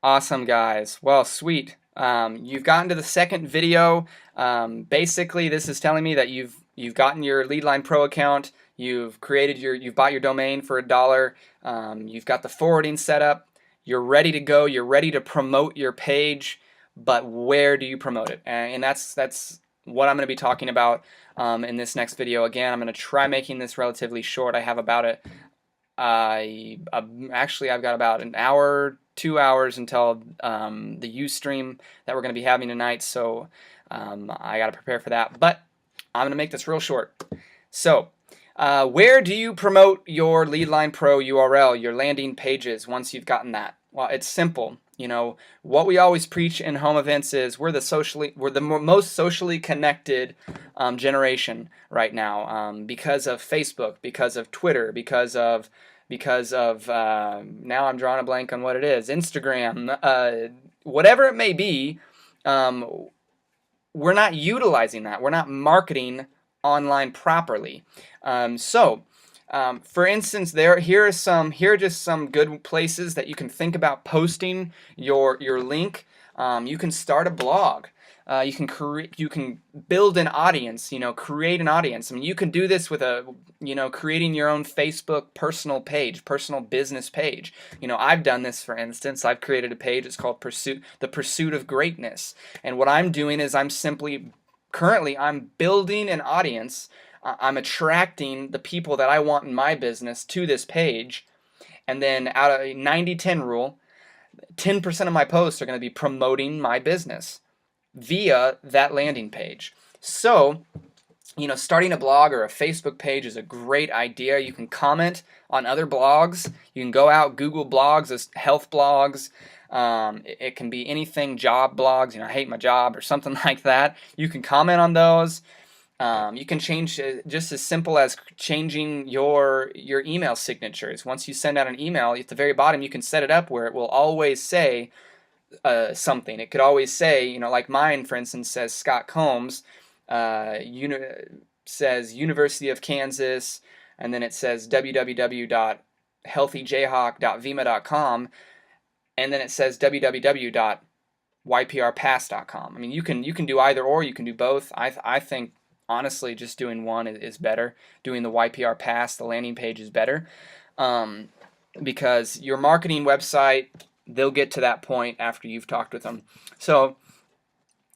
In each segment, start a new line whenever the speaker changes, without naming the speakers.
Awesome, guys. Well, sweet. You've gotten to the second video. Basically, this is telling me that you've gotten your Leadline Pro account. You've bought your domain for $1. You've got the forwarding set up. You're ready to go. You're ready to promote your page, but where do you promote it? And that's what I'm going to be talking about in this next video. Again, I'm going to try making this relatively short. I have about it. Actually, I've got about an hour, 2 hours until the Ustream that we're going to be having tonight, so I got to prepare for that. But I'm going to make this real short. So, where do you promote your Leadline Pro URL, your landing pages, once you've gotten that? Well, it's simple. You know, what we always preach in home events is we're the most socially connected generation right now, because of Facebook, because of Twitter, because of now I'm drawing a blank on what it is, Instagram, whatever it may be. We're not utilizing that. We're not marketing online properly. For instance, here are just some good places that you can think about posting your link. You can start a blog. You can build an audience. Create an audience. I mean, you can do this with creating your own Facebook personal page, personal business page. I've done this, for instance. I've created a page. It's called The Pursuit of Greatness. And what I'm doing is currently I'm building an audience. I'm attracting the people that I want in my business to this page, and then out of a 90-10 rule, 10% of my posts are going to be promoting my business via that landing page. So, starting a blog or a Facebook page is a great idea. You can comment on other blogs. You can go out, Google blogs as health blogs. It can be anything, job blogs, I hate my job or something like that. You can comment on those. You can change just as simple as changing your email signatures. Once you send out an email, at the very bottom, you can set it up where it will always say something. It could always say, like mine, for instance, says Scott Combs, says University of Kansas, and then it says www.healthyjayhawk.vima.com, and then it says www.yprpass.com. I mean, you can do either or. You can do both. I think, honestly, just doing one is better. Doing the YPR Pass, the landing page, is better, because your marketing website, they'll get to that point after you've talked with them. So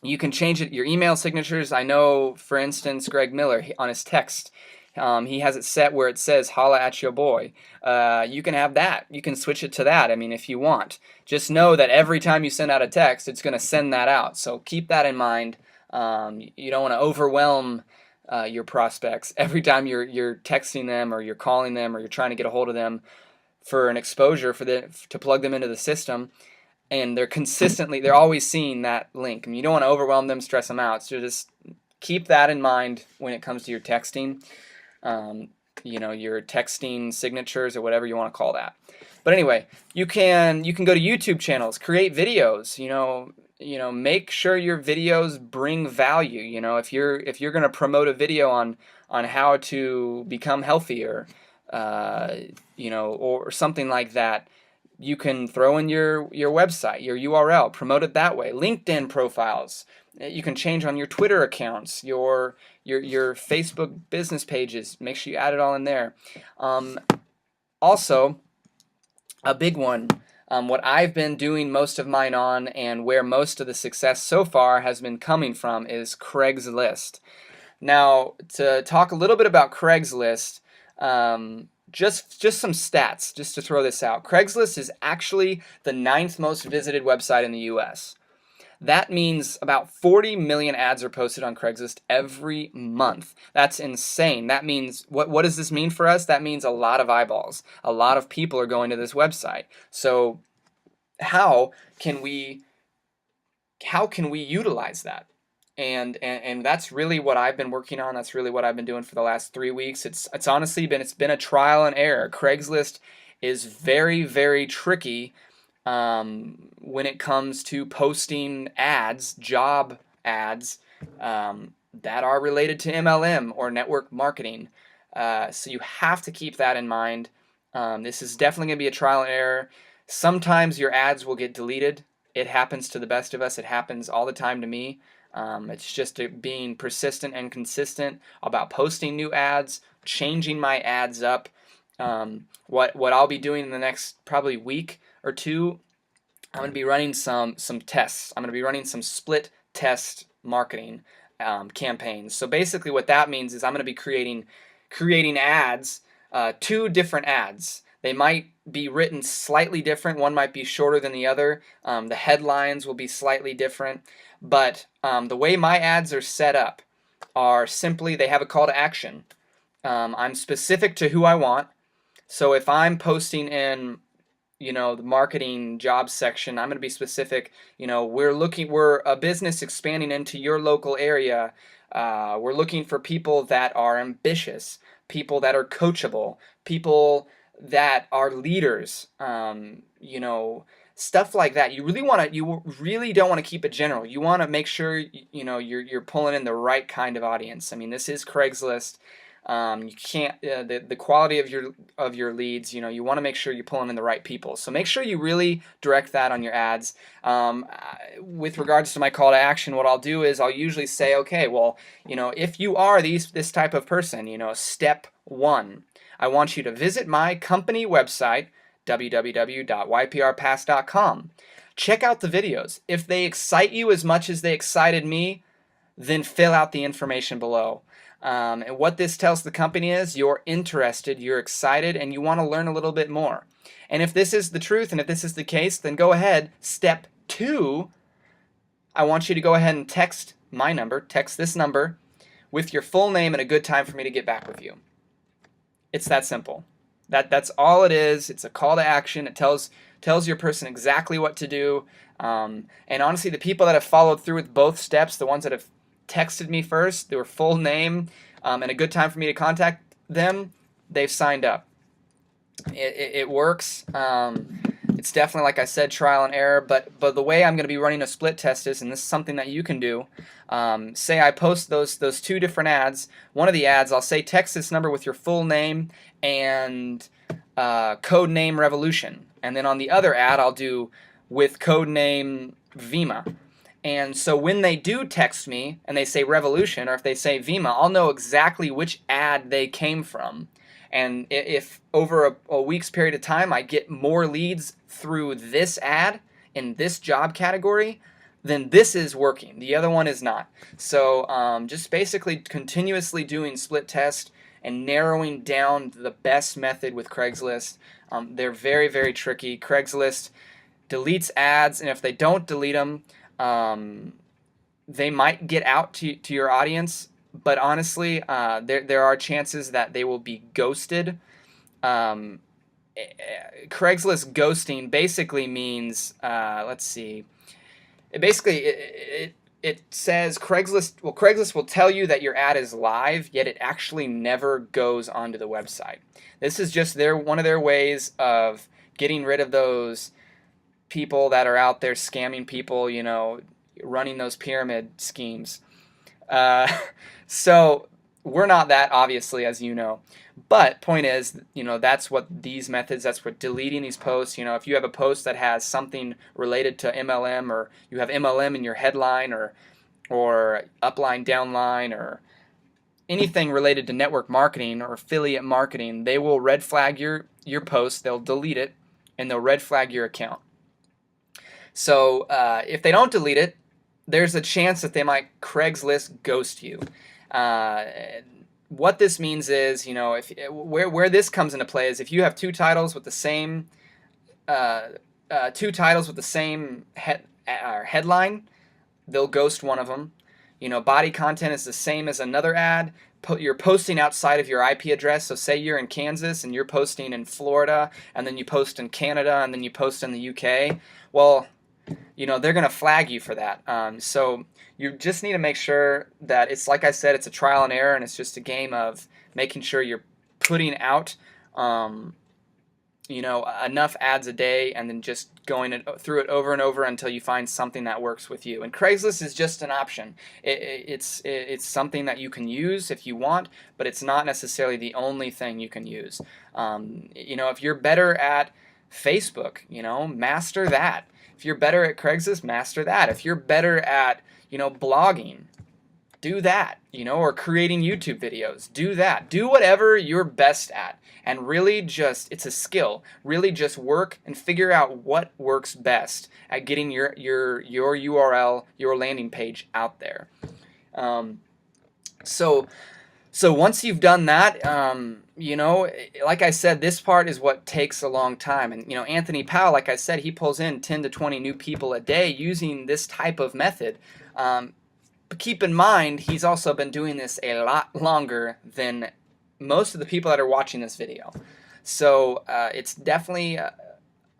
you can change it. Your email signatures, I know, for instance, Greg Miller, on his text, he has it set where it says "Holla at your boy." You can have that. You can switch it to that. I mean, if you want. Just know that every time you send out a text, it's going to send that out. So keep that in mind. You don't want to overwhelm your prospects every time you're texting them or you're calling them or you're trying to get a hold of them for an exposure to plug them into the system, and they're always seeing that link. I mean, you don't want to overwhelm them, stress them out. So just keep that in mind when it comes to your texting, your texting signatures or whatever you want to call that. But anyway, you can go to YouTube channels, create videos. Make sure your videos bring value. If you're going to promote a video on how to become healthier, or something like that, you can throw in your website, your URL, promote it that way. LinkedIn profiles, you can change on your Twitter accounts, your Facebook business pages. Make sure you add it all in there. Also, a big one, what I've been doing most of mine on, and where most of the success so far has been coming from, is Craigslist. Now, to talk a little bit about Craigslist, just some stats, just to throw this out. Craigslist is actually the 9th most visited website in the U.S. That means about 40 million ads are posted on Craigslist every month. That's insane. That means, what does this mean for us? That means a lot of eyeballs. A lot of people are going to this website. So how can we utilize that? And that's really what I've been working on. That's really what I've been doing for the last 3 weeks. It's honestly been a trial and error. Craigslist is very, very tricky when it comes to posting ads, job ads, that are related to MLM or network marketing. So you have to keep that in mind. This is definitely going to be a trial and error. Sometimes your ads will get deleted. It happens to the best of us. It happens all the time to me. It's just being persistent and consistent about posting new ads, changing my ads up. What I'll be doing in the next probably week or two, I'm going to be running some tests. I'm going to be running some split test marketing campaigns. So basically, what that means is I'm going to be creating ads, two different ads. They might be written slightly different. One might be shorter than the other. The headlines will be slightly different. But the way my ads are set up are simply they have a call to action. I'm specific to who I want. So if I'm posting in the marketing jobs section, I'm going to be specific. We're a business expanding into your local area. We're looking for people that are ambitious, people that are coachable, people that are leaders, stuff like that. You really don't want to keep it general. You want to make sure you're pulling in the right kind of audience. I mean, this is Craigslist. You can't the quality of your leads. You want to make sure you're pulling in the right people. So make sure you really direct that on your ads. With regards to my call to action, what I'll do is I'll usually say, okay, well, if you are this type of person, step 1. I want you to visit my company website, www.yprpass.com. Check out the videos. If they excite you as much as they excited me, then fill out the information below. And what this tells the company is you're interested, you're excited, and you want to learn a little bit more. And if this is the truth and if this is the case, then go ahead. Step 2, I want you to go ahead and text this number with your full name and a good time for me to get back with you. It's that simple. That's all it is. It's a call to action. It tells your person exactly what to do. And honestly, the people that have followed through with both steps, the ones that have texted me first, their full name, and a good time for me to contact them, they've signed up. It works. It's definitely, like I said, trial and error, but the way I'm going to be running a split test is, and this is something that you can do, say I post those two different ads. One of the ads, I'll say text this number with your full name and code name Revolution. And then on the other ad, I'll do with code name Vima. And so when they do text me and they say Revolution, or if they say Vima, I'll know exactly which ad they came from. And if over a week's period of time I get more leads through this ad in this job category, then this is working. The other one is not. So just basically continuously doing split test and narrowing down the best method with Craigslist. They're very, very tricky. Craigslist deletes ads, and if they don't delete them, they might get out to your audience. But honestly, there are chances that they will be ghosted. Craigslist ghosting basically means, let's see. It says Craigslist will tell you that your ad is live, yet it actually never goes onto the website. This is just one of their ways of getting rid of those people that are out there scamming people, running those pyramid schemes. So we're not that, obviously, as you know. But point is, that's what these methods, that's what deleting these posts, if you have a post that has something related to MLM, or you have MLM in your headline, or upline, downline, or anything related to network marketing or affiliate marketing, they will red flag your post, they'll delete it, and they'll red flag your account. So if they don't delete it, there's a chance that they might Craigslist ghost you. What this means is, where this comes into play is if you have two titles with the same headline, they'll ghost one of them. Body content is the same as another ad. You're posting outside of your IP address. So say you're in Kansas and you're posting in Florida, and then you post in Canada, and then you post in the UK. Well, they're going to flag you for that. So you just need to make sure that it's, like I said, it's a trial and error, and it's just a game of making sure you're putting out, enough ads a day, and then just going through it over and over until you find something that works with you. And Craigslist is just an option. It's something that you can use if you want, but it's not necessarily the only thing you can use. If you're better at Facebook, master that. If you're better at Craigslist, master that. If you're better at, blogging, do that, or creating YouTube videos, do that. Do whatever you're best at. And really just, it's a skill. Really just work and figure out what works best at getting your URL, your landing page out there. So once you've done that, like I said, this part is what takes a long time. And, Anthony Powell, like I said, he pulls in 10 to 20 new people a day using this type of method. But keep in mind, he's also been doing this a lot longer than most of the people that are watching this video. So it's definitely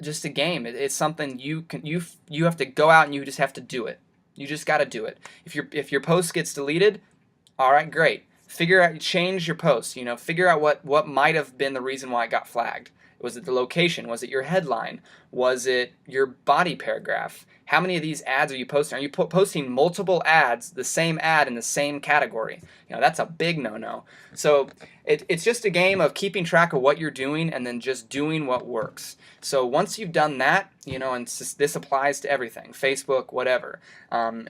just a game. It's something you have to go out and you just have to do it. You just got to do it. If your post gets deleted, all right, great. Figure out, change your post. Figure out what might have been the reason why it got flagged. Was it the location? Was it your headline? Was it your body paragraph? How many of these ads are you posting? Are you posting multiple ads, the same ad in the same category? That's a big no-no. So it's just a game of keeping track of what you're doing and then just doing what works. So once you've done that, and this applies to everything, Facebook, whatever. And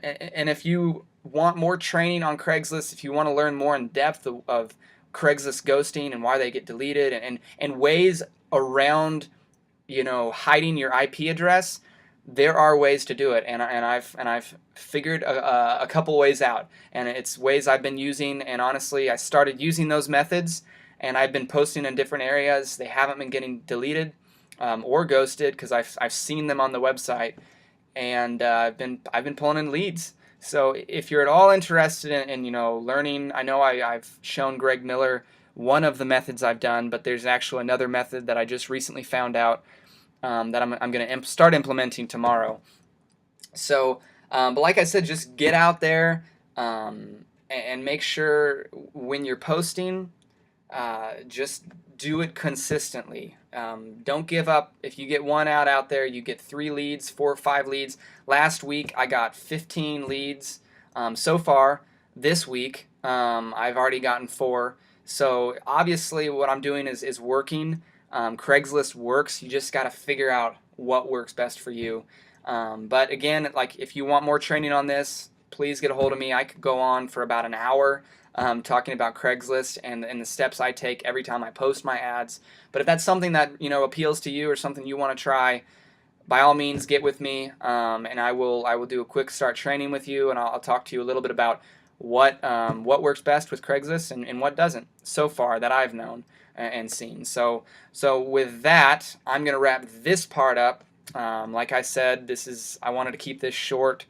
if you want more training on Craigslist, if you want to learn more in depth of Craigslist ghosting and why they get deleted and ways around, hiding your IP address, there are ways to do it, and I've figured a couple ways out, and it's ways I've been using. And honestly, I started using those methods, and I've been posting in different areas. They haven't been getting deleted or ghosted because I've seen them on the website, and I've been pulling in leads. So if you're at all interested in learning, I know I've shown Greg Miller one of the methods I've done, but there's actually another method that I just recently found out that I'm going to start implementing tomorrow. So, but like I said, just get out there and make sure when you're posting, just do it consistently. Don't give up. If you get one ad out there, you get 3 leads, 4 or 5 leads. Last week, I got 15 leads. So far, this week, I've already gotten 4. So obviously what I'm doing is working. Craigslist works. You just got to figure out what works best for you. But again, like if you want more training on this, please get a hold of me. I could go on for about an hour talking about Craigslist and the steps I take every time I post my ads. But if that's something that appeals to you or something you want to try, by all means get with me, and I will do a quick start training with you, and I'll talk to you a little bit about what works best with Craigslist and what doesn't so far that I've known and seen. So with that, I'm going to wrap this part up. Like I said, I wanted to keep this short,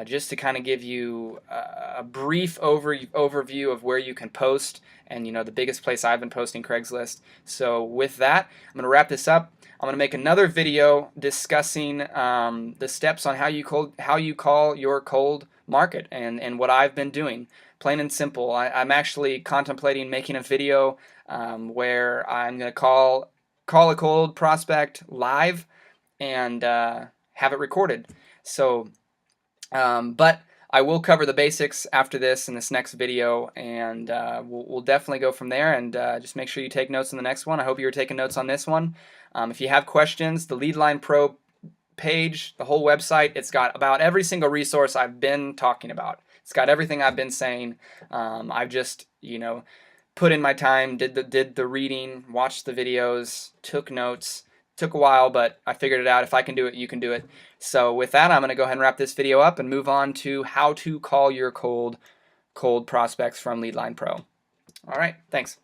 just to kind of give you a brief overview of where you can post, and the biggest place I've been posting, Craigslist. So with that, I'm going to wrap this up. I'm going to make another video discussing the steps on how you call your cold market and what I've been doing. Plain and simple. I'm actually contemplating making a video where I'm going to call a cold prospect live and have it recorded. So, but I will cover the basics after this in this next video, and we'll definitely go from there. And just make sure you take notes on the next one. I hope you were taking notes on this one. If you have questions, the Leadline Pro page, the whole website, it's got about every single resource I've been talking about. It's got everything I've been saying. I've just put in my time, did the reading, watched the videos, took notes. Took a while, but I figured it out. If I can do it, you can do it. So with that, I'm going to go ahead and wrap this video up and move on to how to call your cold prospects from Leadline Pro. All right, thanks.